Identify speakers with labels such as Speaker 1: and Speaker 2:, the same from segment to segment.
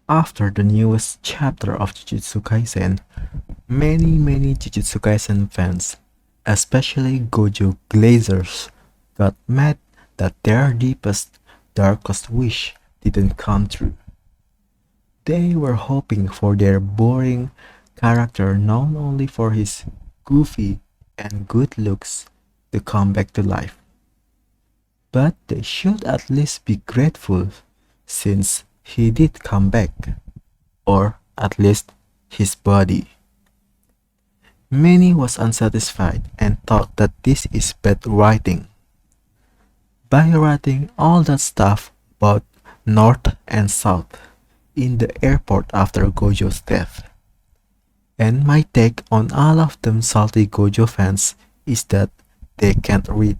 Speaker 1: After the newest chapter of Jujutsu Kaisen, many Jujutsu Kaisen fans, especially Gojo Glazers, got mad that their deepest, darkest wish didn't come true. They were hoping for their boring character known only for his goofy and good looks to come back to life. But they should at least be grateful since he did come back, or at least his body. Many was unsatisfied and thought that this is bad writing. By writing all that stuff about North and South in the airport after Gojo's death. And my take on all of them salty Gojo fans is that they can't read.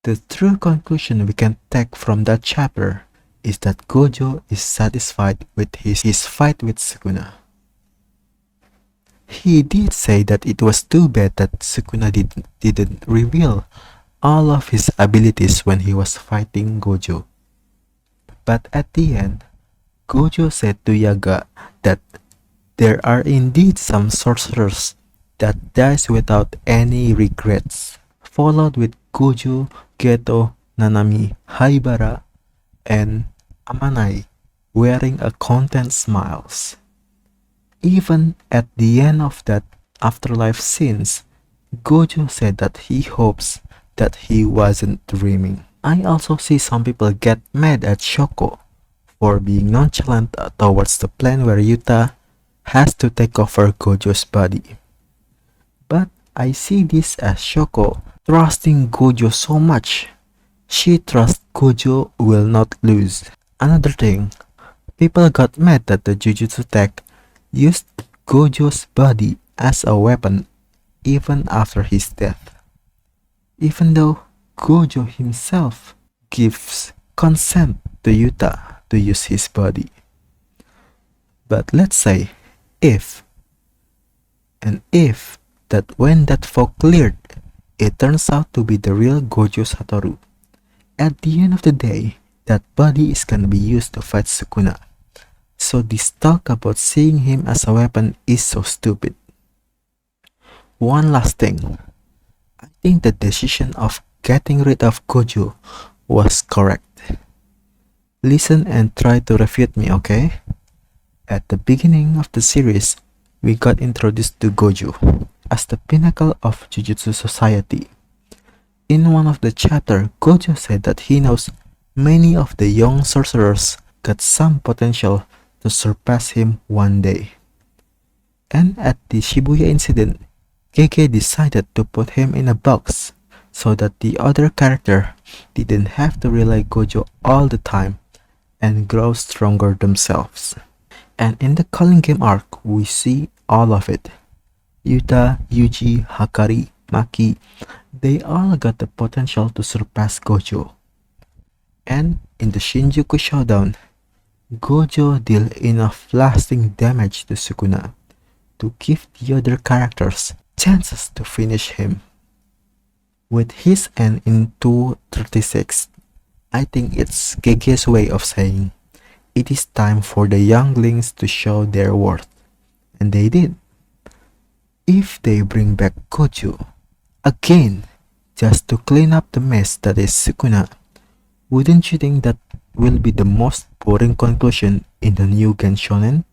Speaker 1: The true conclusion we can take from that chapter is that Gojo is satisfied with his fight with Sukuna. He did say that it was too bad that Sukuna didn't reveal all of his abilities when he was fighting Gojo. But at the end, Gojo said to Yaga that there are indeed some sorcerers that dies without any regrets, followed with Gojo, Geto, Nanami, Haibara, and Amanai wearing a content smiles. Even at the end of that afterlife scenes, Gojo said that he hopes that he wasn't dreaming. I also see some people get mad at Shoko for being nonchalant towards the plan where Yuta has to take over Gojo's body. But I see this as Shoko trusting Gojo so much. She trusts Gojo will not lose. Another thing, people got mad that the Jujutsu tech used Gojo's body as a weapon even after his death. Even though Gojo himself gives consent to Yuta to use his body. But let's say if that when that fog cleared, it turns out to be the real Gojo Satoru. At the end of the day, that body is gonna be used to fight Sukuna. So this talk about seeing him as a weapon is so stupid. One last thing. I think the decision of getting rid of Gojo was correct. Listen and try to refute me, okay? At the beginning of the series, we got introduced to Gojo as the pinnacle of Jujutsu Society. In one of the chapters, Gojo said that he knows many of the young sorcerers got some potential to surpass him one day. And at the Shibuya incident, Gege decided to put him in a box so that the other character didn't have to rely Gojo all the time and grow stronger themselves. And in the Calling Game arc, we see all of it. Yuta, Yuji, Hakari, Maki, they all got the potential to surpass Gojo. And in the Shinjuku Showdown, Gojo dealt enough lasting damage to Sukuna to give the other characters chances to finish him. With his end in 236, I think it's Gege's way of saying it is time for the younglings to show their worth. And they did. If they bring back Gojo again just to clean up the mess that is Sukuna, wouldn't you think that will be the most boring conclusion in the new Genshonen?